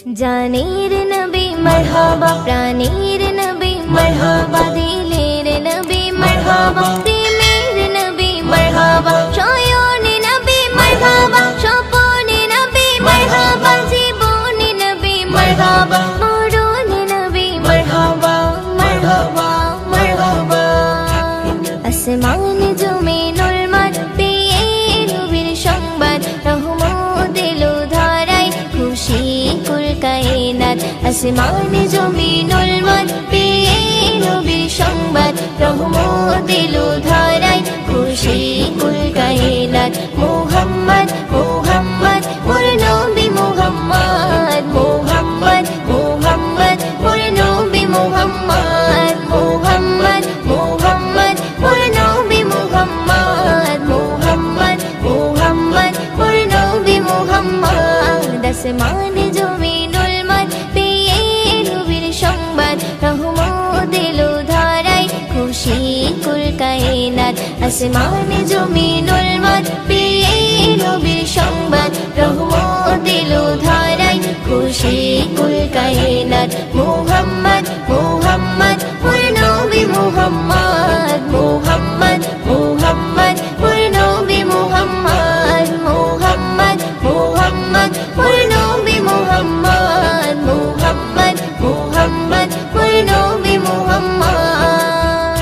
জানের নবী মারহাবা, প্রাণের নবী মারহাবা, দিলের নবী মারহাবা, প্রেমের নবী মারহাবা, শয়নে নবী মারহাবা, স্বপনে নবী মারহাবা, জীবনে নবী মারহাবা, মরণে নবী মারহাবা, মারহাবা, মারহাবা। আসমানে জমিনুল মান পেয়ে নবীর সংবাদ, রহমত এলো ধারায়, খুশি কুল কায়নাত। আসমানে জমিনুল মান পেয়ে নবীর সংবাদ, রহমত এলো ধারায়, খুশি কুল কায়নাত। মুহাম্মদ মুহাম্মদ মোর নবী মুহাম্মদ, মুহাম্মদ মুহাম্মদ মোর নবী মুহাম্মদ, মুহাম্মদ মুহাম্মদ মোর নবী মুহাম্মদ, মুহাম্মদ মুহাম্মদ মোর নবী মুহাম্মদ। আসমানে জমিনুল মান পেয়ে নবীর সংবাদ, রহমত এলো ধারায়, খুশি কুল কায়নাত। আসমানে জমিনুল মান পেয়ে নবীর সংবাদ, রহমত এলো ধারায়, খুশি কুল কায়নাত। মুহাম্মদ মুহাম্মদ মোর নবী মুহাম্মদ, মুহাম্মদ মুহাম্মদ মোর নবী মুহাম্মদ, মুহাম্মদ মুহাম্মদ মোর নবী মুহাম্মদ, মুহাম্মদ মুহাম্মদ মোর নবী মুহাম্মদ।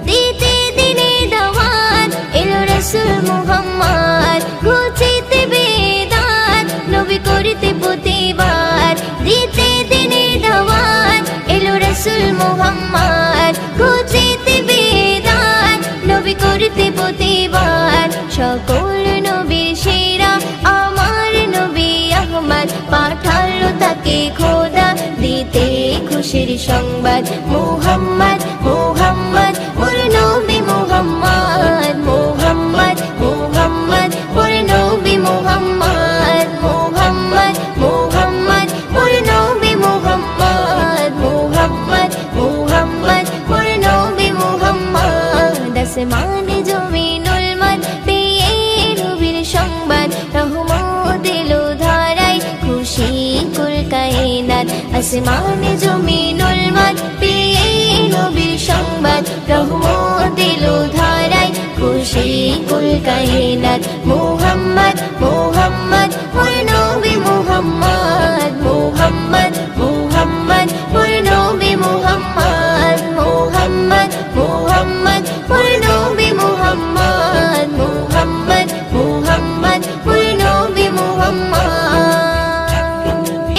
দিতে দিনে দাওয়াত এলো রাসূল মুহাম্মদ, ঘুচিতে বেদাত নবী করিতে প্রতিবাদ। দিতে দিনে দাওয়াত এলো রাসূল মুহাম্মদ, ঘুচিতে বেদাত নবী করিতে প্রতিবাদ। সকল নবীর সেরা আমার নবী আহমদ, পাঠালো তাকে খোদা দিতে খুশির সংবাদ। মুহাম্মদ মুহাম্মদ মোর নবী মুহাম্মদ, মুহাম্মদ মুহাম্মদ মোর নবী মুহাম্মদ, মুহাম্মদ মুহাম্মদ মোর নবী মুহাম্মদ, মুহাম্মদ মুহাম্মদ মোর নবী মুহাম্মদ। আসমানে জমিনুল মান পেয়ে নবীর সংবাদ, রহমত এলো ধারায়, খুশি কুল কায়নাত। আসমানে জমিনুল মান পেয়ে নবীর সংবাদ, রহমত এলো ধারায়, খুশি কুল কায়নাত। মুহাম্মদ মুহাম্মদ মোর নবী মুহাম্মদ, মুহাম্মদ মুহাম্মদ মোর নবী মুহাম্মদ, মুহাম্মদ মুহাম্মদ মোর নবী মুহাম্মদ, মুহাম্মদ মুহাম্মদ মোর নবী মুহাম্মদ।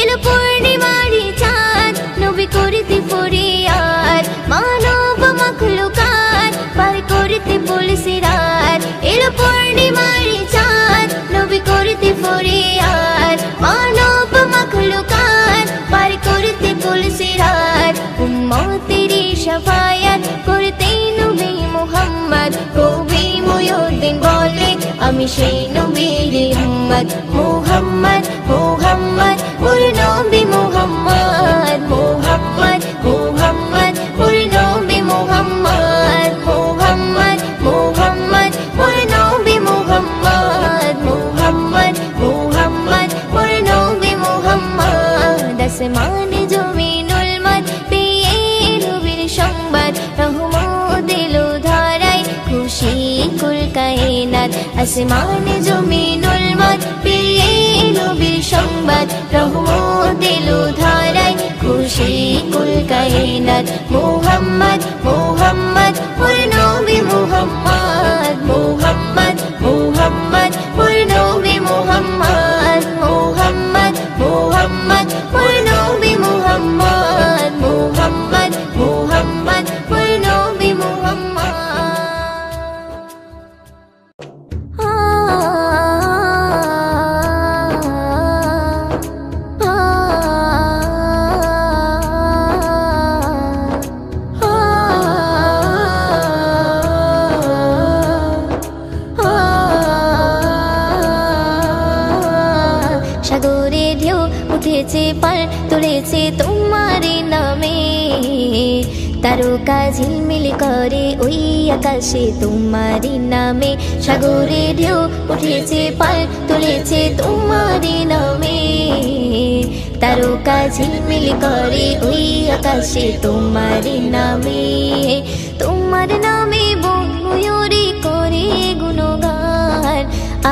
এলো পূর্ণিমারি চাঁদ নবী করিতে ফরিয়াদ, মানব মাখলুকাত পার করিতে বলছে রাত। এলো পূর্ণিমারি চাঁদ নবী করিতে ফরিয়াদ, মানব মাখলুকাত পার করিতে বলছে রাত। উম্মতেরি শাফায়াত করতে নবী মুহাম্মদ, কবি মুয়ুদ্দিন বলে আমি সেই নবীর উম্মত। মুহাম্মদ মুহাম্মদ মোর নবী মুহাম্মদ, মুহাম্মদ মুহাম্মদ মোর নবী মুহাম্মদ, মুহাম্মদ মুহাম্মদ মোর নবী মুহাম্মদ, মুহাম্মদ মুহাম্মদ মোর নবী মুহাম্মদ। আসমানে জমিনুল মান পেয়ে নবীর সংবাদ, রহমত এলো ধারায়, খুশি কুল কায়নাত। আসমানে জমিনুল মান পেয়ে নবীর সংবাদ, রহমত এলো ধারায়, খুশি কুল কায়নাত। মুহাম্মদ মুহাম্মদ মোর নবী মুহাম্মদ, মুহাম্মদ মুহাম্মদ মোর নবী মুহাম্মদ, মুহাম্মদ মুহাম্মদ মোর নবী মুহাম্মদ, মুহাম্মদ মুহাম্মদ মোর নবী মুহাম্মদ। সাগরে ঢেউ উঠেছে পার তুলেছে তোমার নামে, তারকা ঝিলমিল করে ওই আকাশে তোমারি নামে। সাগরে ঢেউ উঠেছে পাল তুলেছে তোমারি নামে, তারকা ঝিলমিল করে ওই আকাশে তোমারি নামে, তোমার নামে বন ময়ূরী করে গুণগান,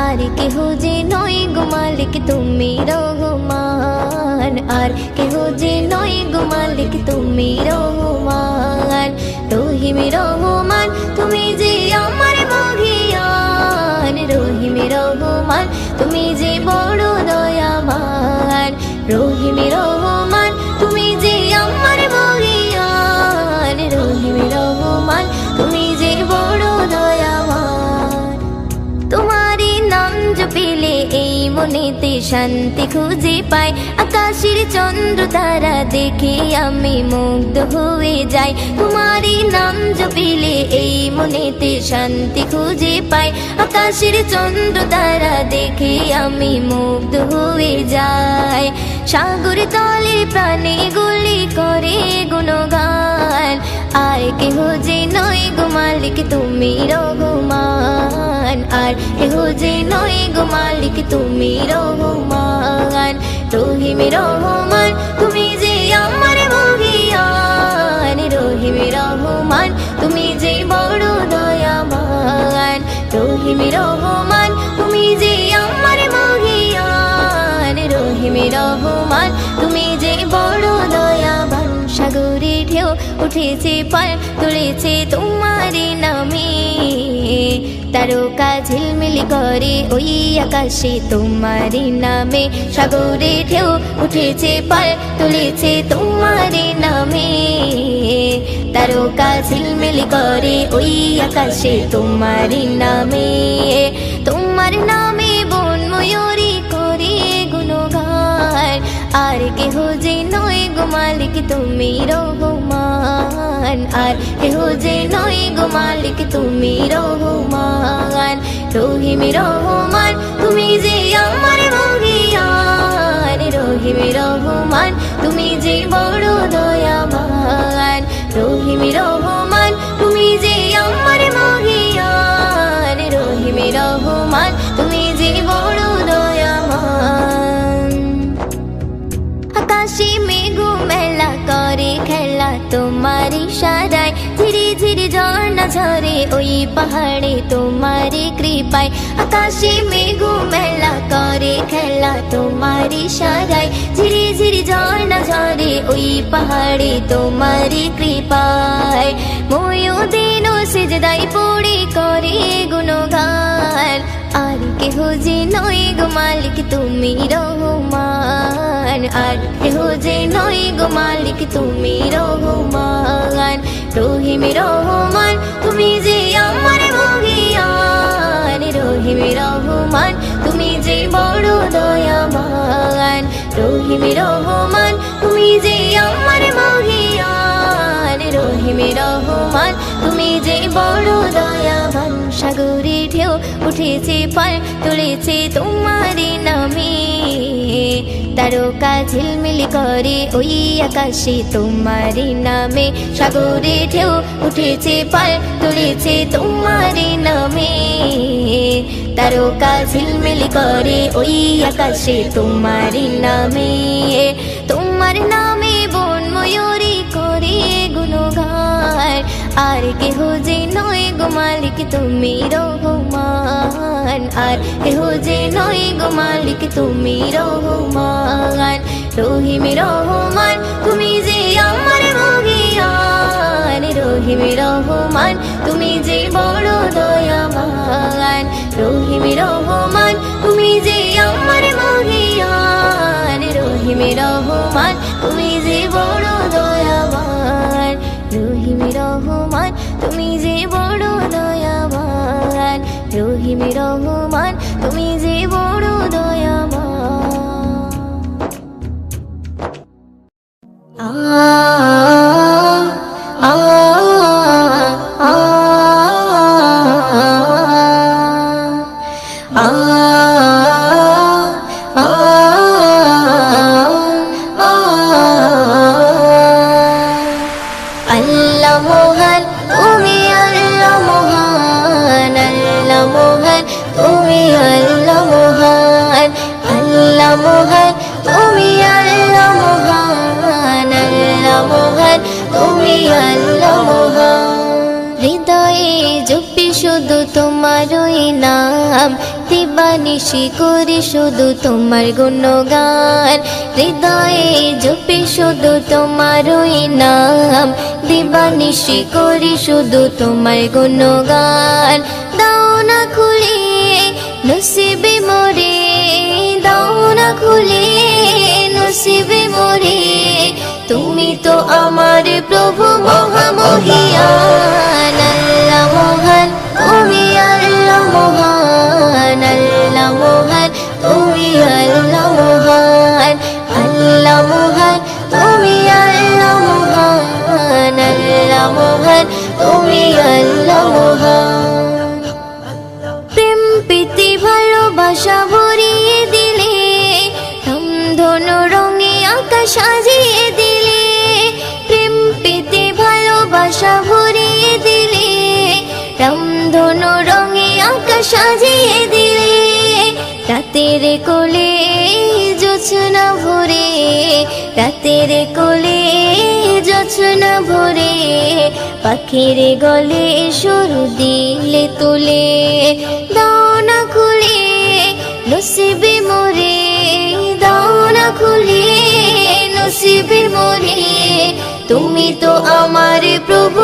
আর কেহ যে নয় গো মালিক তুমি রহমান, আর কেহ যে নয় গো মালিক তুমি রহমান, রহিম রহমান তুমি যে আমার মহিয়ান, রহিম রহমান তুমি যে বড় দয়াবান, রহিম রহমান তুমি যে আমার মহিয়ান, রহিম রহমান তুমি যে বড় দয়াবান। তোমারই নাম জপিলে এই মনেতে শান্তি খুঁজে পাই, আকাশের চন্দ্র তারা দেখে আমি মুগ্ধ হয়ে যাই, তোমারই নাম জপিলে এই মনেতে শান্তি খুঁজে পাই, আকাশের চন্দ্র তারা দেখে আমি মুগ্ধ হয়ে যাই, সাগর তলে প্রাণে গুলি করে গুণগান, আর কেহ যে নয় গো মালিক তুমি রহমান, আর কেহ যে নয় গো মালিক তুমি রহমান, রহিম রহমান তুমি যে আমার মহিয়ান, রহিম রহমান তুমি যে বড় দয়াবান, রহিম রহমান তুমি যে আমার মহিয়ান, রহিম রহমান তুমি যে বড় দয়াবান। সাগরে ঢেউ উঠেছে পার তুলেছে তোমারি নামে, তারকা ঝিলমিল করে ওই আকাশে তোমারি নামে, সাগরে ঢেউ উঠেছে পার তুলেছে তোমারি নামে, তারকা ঝিলমিল করে ওই আকাশে তোমারি নামে, তোমার নামে বন ময়ূরী করে গুণগান, আর কেহ যে নয় গো মালিক তুমি রহমান, আর কেহ যে নয় গো মালিক তুমি রহমান, রহিম রহমান তুমি যে আমার মহিয়ান, রহিম রহমান তুমি যে বড় দয়াবান, রহিম রহমান তুমি যে আমার মহিয়ান, রহিম রহমান তুমি যে বড় দয়াবান। আকাশে মেঘ মেলা করে খেলা তোমার ইশারায়, ধীরে ধীরে ঝর্ণা ঝরে ওই পাহাড়ে তোমার কৃপায়, আকাশে মেঘ মেলা করে খেলা তোমার ইশারায়, ধীরে ধীরে ঝর্ণা ঝরে ওই পাহাড়ে তোমার কৃপায়, ময়ূদিন সিজদায় পড়ে করে গুণগান, আর কেহ যে নয় গো মালিক তুমি রহমান, আর কেহ যে নয় গো মালিক তুমি রহমান, রহিম রহমান তুমি যে আমার মহিয়ান, রহিম রহমান তুমি যে বড় দয়াবান, রহিম রহমান তুমি যে আমার মহিয়ান, রহিম রহমান তুমি যে বড় দয়াবান। সাগরে ঢেউ উঠেছে পার তুলেছে তোমারি নামে, তারকা ঝিলমিল করে ওই আকাশে তোমারি নামে, সাগরে ঢেউ উঠেছে পার তুলেছে তোমারি নামে, তারকা ঝিলমিল করে ওই আকাশে তোমারি নামে, তোমার নামে বন ময়ূরী করে গুণগান, আর কেহ যে নয় গো মালিক তুমি রহমান, আর কেহ যে নয় গো মালিক তুমি রহমান, রহিম রহমান তুমি যে আমার মহিয়ান, রহিম রহমান তুমি যে বড় দয়াবান, রহিম রহমান তুমি যে আমার মহিয়ান, রহিম রহমান তুমি যে বড় দয়াবান, রহিম রহমান তুমি যে বড় দয়াবান, রহিম রহমান তুমি যে বড় দয়াবান। আ আ আ আল্লাহ মহান তুমি, আল্লাহ মহান, আল্লাহ মহান তুমি, নাম দিবানিশি করি শুধু তোমার গুণগান হৃদয়ে জপি শুধু তোমারই নাম দিবানিশি করি শুধু তোমার গুণগান দাও না খুলে নসিবে মোরে দাও না খুলে নসিবে মোরে তুমি তো আমার প্রভু মহামহিয়ান আল্লাহ মহান তুমি আল্লাহ মহান আল্লাহ মহান তুমি আল্লাহ মহান আল্লাহ মহান তুমি আল্লাহ মহান আল্লাহ মহান তুমি আল্লাহ মহান প্রেম প্রীতি ভালোবাসা ভরিয়ে দিলে ধনু রঙে আকাশ সাজিয়ে দিলে প্রেম প্রীতি ভালোবাসা ভরিয়ে দিলে রামধনু রঙে আকাশ সাজিয়ে দিলে রাতের কোলে জোছনা ভরে রাতের কোলে জোছনা ভরে পাখির গলে সুর দিলে তুলে দাও না খুলে নসিবে মোরে দাও না খুলে নসিবে মোরে তুমি তো আমার প্রভু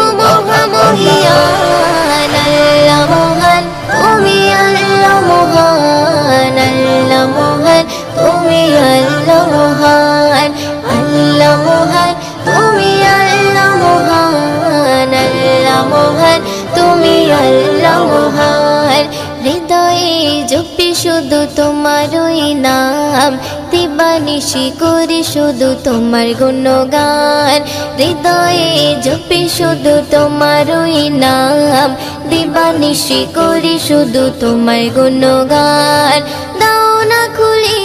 মহামহিয়ান আল্লাহ মহান তুমি আল্লাহ মহান আল্লাহ মহান তুমি আল্লাহ মহান আল্লাহ মহান তুমি আল্লাহ মহান আল্লাহ মহান তুমি আল্লাহ মহান হৃদয়ে জপি শুধু তোমারই নাম দিবানিশি করি শুধু তোমার গুণগান হৃদয়ে জপি শুধু তোমারই নাম দিবানিশি করি শুধু তোমার গুণগান দাও না খুলে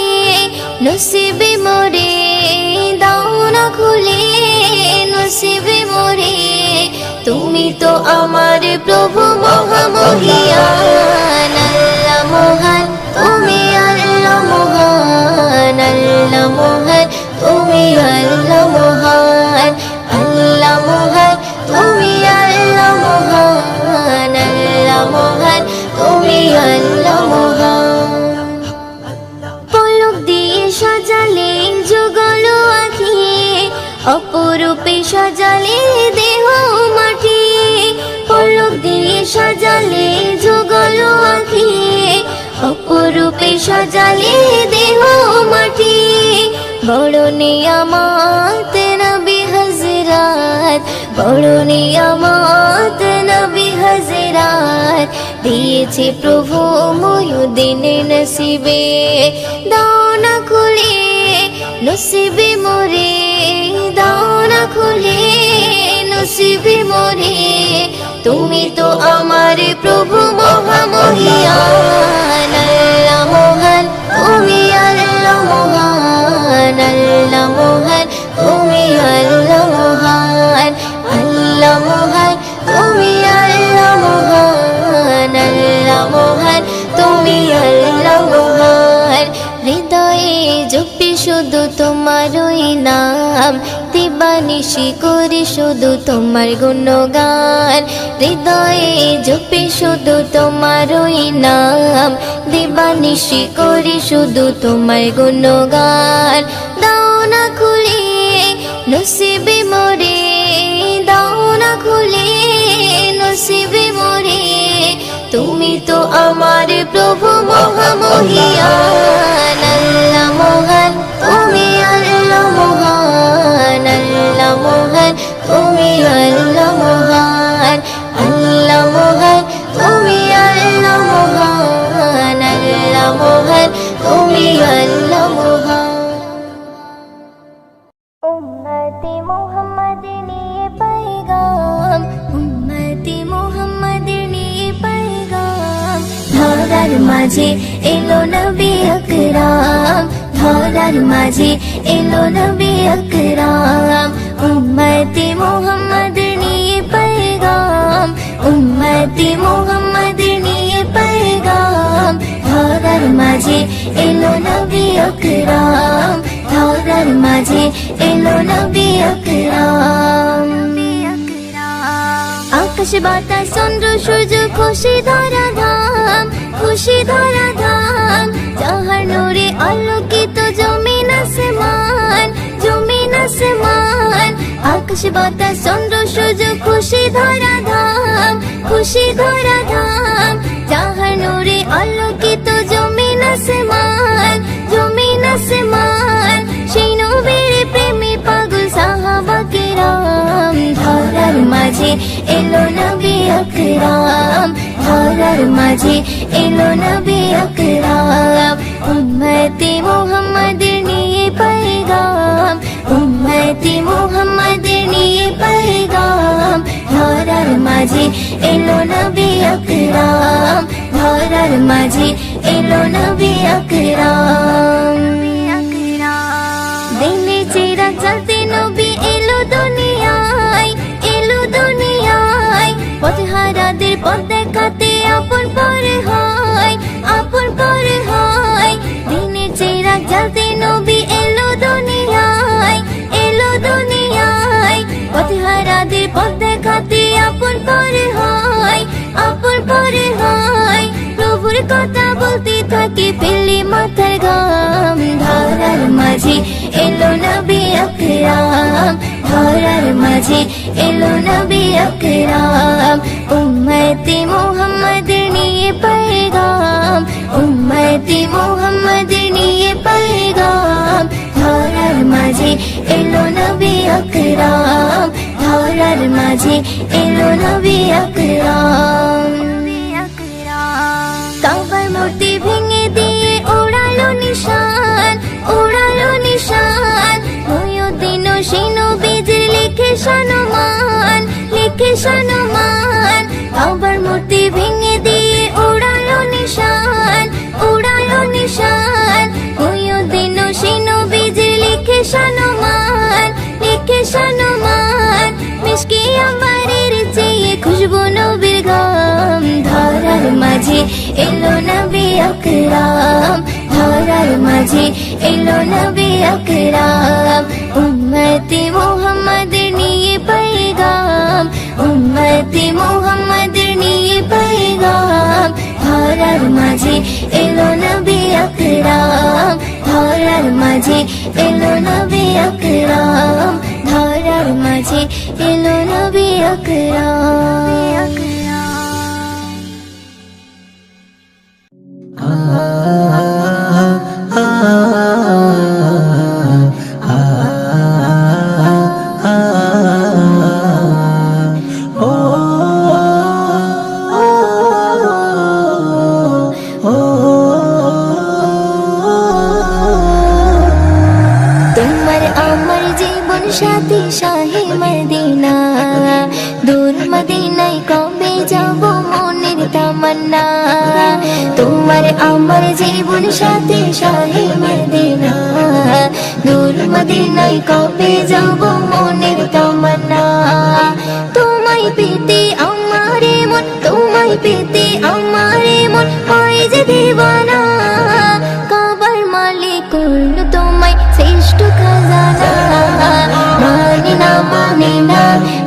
নসিবে মোরে দাও না খুলে নসিবে মোরে তুমি তো আমার প্রভু মহামহিয়ান আল্লাহ মহান তুমি আল্লাহ মহান আল্লাহ মহান তুমি আল্লাহ মহান আল্লাহ মহান তুমি আল্লাহ মহান আল্লাহ মহান তুমি আল্লাহ মহান পলক দিয়ে সাজালে যুগল আঁখি অপরূপে সাজালে দেহ মাটি পলক দিয়ে সাজালে যুগল আঁখি অপরূপে সাজালে দেহ মাটি বড় নিয়ামত নবী হযরত বড় নিয়ামত নবী হযরত দিয়েছে প্রভু মুয়ুদ্দিন নসিবে দাও না খুলে নসিবে মোরে দাও না খুলে নসিবে মোরে তুমি তো আমার প্রভু মহামহিয়ান আল্লাহ মহান তুমি আল্লাহ মহান আল্লাহ মহান তুমি আল্লাহ মহান আল্লাহ মহান তুমি আল্লাহ মহান আল্লাহ মহান তুমি আল্লাহ মহান হৃদয়ে জপি শুধু তোমারই নাম দিবানিশি করি শুধু তোমার গুণগান হৃদয়ে জপি শুধু তোমারই নাম দিবানিশি করি শুধু তোমার গুণগান দাও না খুলে নসিবে মোরে দাও না খুলে নসিবে মোরে তুমি তো আমার প্রভু মহামহিয়ান আল্লাহ মহান তুমি আল্লাহ মহান আল্লাহ মহান তুমি আল্লাহ মহান আল্লাহ মহান তুমি আল্লাহ মহান আল্লাহ মহান তুমি আল্লাহ মহান উম্মতি মুহাম্মাদের নিয়ে पैगाम উম্মতি মুহাম্মাদের নিয়ে पैगाम ধরার মাঝে এলো নবী আকরাম ধরার মাঝে এলো নবী আকরাম উম্মতি মুহাম্মাদের নিয়ে पैगाम উম্মতি মুহাম্মাদের নিয়ে पैगाम ধরার মাঝে এলো নবী আকরাম ধরার মাঝে এলো নবী আকরাম আকাশ বাতাস চন্দ্র সূর্য খুশি ধরা ধাম, খুশি ধরা ধাম। যাহার নূরে আলোকিত জমিন আসমান, জমিন আসমান। আকাশ বাতাস চন্দ্র সূর্য খুশি ধরা ধাম, খুশি ধরা ধাম। যাহার নূরে আলোকিত জমিন আসমান, জমিন আসমান। সেই নবীর প্রেমে পাগল সাহাবা কেরাম। ধরার মাঝে এলো নবী আকরাম, ধরার মাঝে এলো নবী আকরাম। উম্মতে মুহাম্মাদের নিয়ে পয়গাম, উম্মতে মুহাম্মাদের নিয়ে পয়গাম। ধরার মাঝে এলো নবী আকরাম, ধরার মাঝে এলো নবী আকরাম। দিনে চিরাগ জ্বালতে নবী এলো দুনিয়ায়, এলো দুনিয়ায়। পথহারাদের পথ দেখাতে আপন পর হয়, আপন পর হয়। দিনে চিরাগ জ্বালতে নবী এলো দুনিয়ায়, এলো দুনিয়ায়। পথহারাদের পথ দেখাতে আপন পর হয়, আপন পর হয়। প্রভুর কথা বলতে থাকে ফেলে মাথার ঘাম। ধরার মাঝে এলো নবী আকরাম, ধরার মাঝে এলো নবী আকরাম। উম্মতে মুহাম্মাদের নিয়ে পয়গাম, উম্মতে মুহাম্মাদের নিয়ে পয়গাম। ধরার মাঝে এলো নবী আকরাম, ধরার মাঝে এলো নবী আকরাম। কাবার মূর্তি ভেঙে দিয়ে ওড়ালো নিশান, ওড়ালো নিশান। মুহিউদ্দিন সেই নবীজির লিখে সম্মান, লিখে সম্মান। কাবার মূর্তি ভেঙে দিয়ে ওড়ালো নিশান, ওড়ালো নিশান। মুহিউদ্দিন সেই নবীজির লিখে সম্মান, লিখে সম্মান। মিশকে আম্বারের চেয়ে খুশবু নবীর গাম। ধরার মাঝে এলো নবী আকরাম, ধরার মাঝে এলো নবী আকরাম। উম্মতে মুহাম্মাদের নিয়ে পয়গাম, উম্মতে মুহাম্মাদের নিয়ে পয়গাম। ধরার মাঝে এলো নবী আকরাম, ধরার মাঝে এলো নবী আকরাম। ধরার মাঝে এলো নবী আকরাম। তোমার আমার জীবন সাথী শাহে মদিনা, দূর মদিনায় কবে যাব মনের তামান্না। তোমার আমার জীবন সাথী শাহে মদিনা, দূর মদিনায় কবে যাব মনের তামান্না। তোমায় পেতে আমারে মন, তোমায় পেতে আমারে মন হয় যে দিবানা। কাবার মালিক করলো তোমায় শ্রেষ্ঠ খাজানা। মানে না মানে না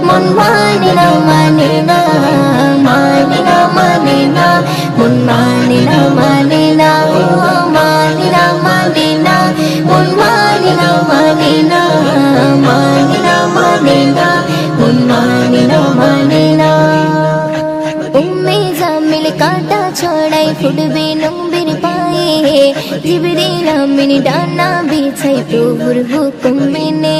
মন, মানে না মানে না, মানে না মানে না মন, মানে না মানে না, মানে না মানে না মন, মানে না মানে না, মানে না মানে না মন, মানে না মানে না। উম্মে জামিল কাটা ছড়াই ফুটবে নবীর পায়ে। জিবরিল আমিন ডানা বিছাই প্রভুর হুকুম মেনে।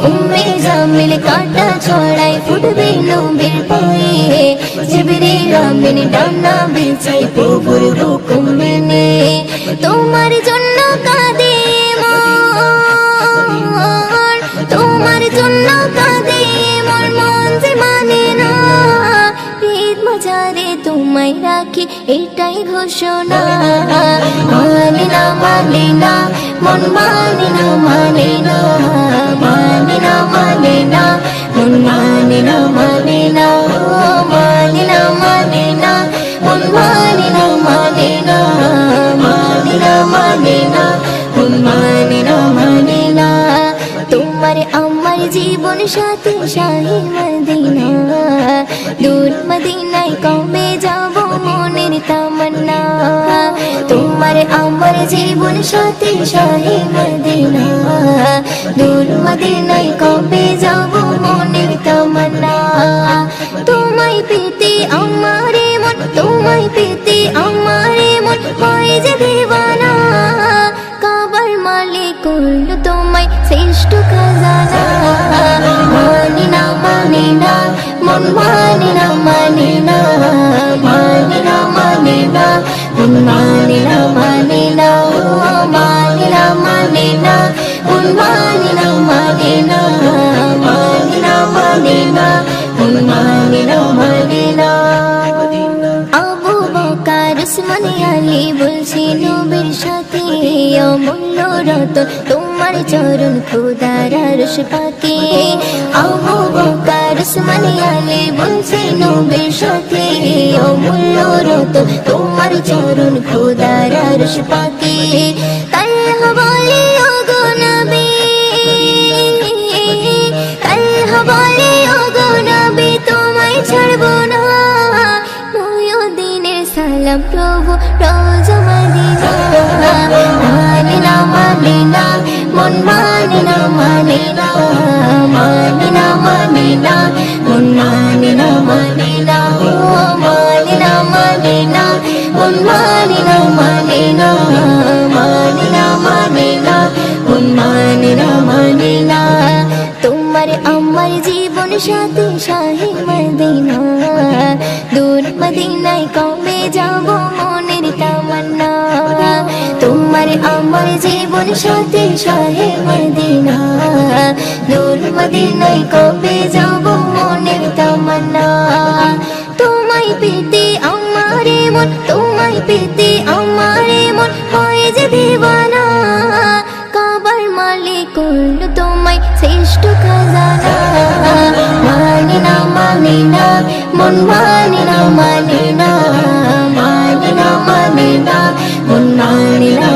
উম্মে জামিল কাটা ছড়াই ফুটবে নবীর পায়ে। জিবরিল আমিন ডানা বিছাই প্রভুর হুকুম মেনে। তোমার জন্য কাঁদে মন, তোমার জন্য কাঁদে মন, মন যে মানে না। ঈদ মাজারে তোমায় রাখি এটাই ঘোষণা। মানে না মানে না মন, মানে না মানে না, মানে না মানে না মন, মানে না মানে না, মানে না মানে না মন, মানে না মানে না, মানে না মানে না মন, মানে না মানে না। তোমার আমার জীবন সাথী শাহী মদিনা দূর মদিনায় কবে যাব মনের তামান্না তোমার আমার জীবন সাথী শাহী মদিনা দূর মদিনায় কবে যাব মনের তামান্না তোমায় পেতে আমারে মন তোমায় পেতে আমারে মন হয় যে দিওয়ানা কাবার মালিক করলো তোমায় শ্রেষ্ঠ খাজানা মানি না মানি না মন মানি না মানি না মানি না মানি না মন মানি না মানি না মানি না মানি না মন মানি না মানি না মানি না মানি না মন মানি না মানি না আবু বকর উসমান আলী বলছি নবীর সাথে অমূল্য রতন তোমার চরণ খোদার আরশ পাকে আবু বকর উসমান আলী বলছি নবীর সাথে অমূল্য রতন তোমার চরণ খোদার আরশ পাকে তালহা বলে ওগো নবী তালহা বলে ওগো নবী তোমায় ছাড়বো না সালাম প্রভু রোজা মদিনা মানি না মানি না মন মানি না মানি না মানি না মানি না মন মানি না মানি না মানি না মানি না মন মানি না মানি না মানি না মানি না মন মানি না মানি না তোমার আমার জীবন সাথী শাহী মদিনা দূর মদিনায় কবে যাব মনের তামান্না তোমার আমার জীবন সাথী শাহী মদিনা দূর মদিনায় কবে যাব মনের তামান্না তোমায় পেতে আমারে মন তোমায় পেতে আমারে মন হয় যে দিওয়ানা কাবার মালিক করলো তোমায় শ্রেষ্ঠ খাজানা মানি না মানি না মন মানি না মানি না মানি না মানি না মন মানি না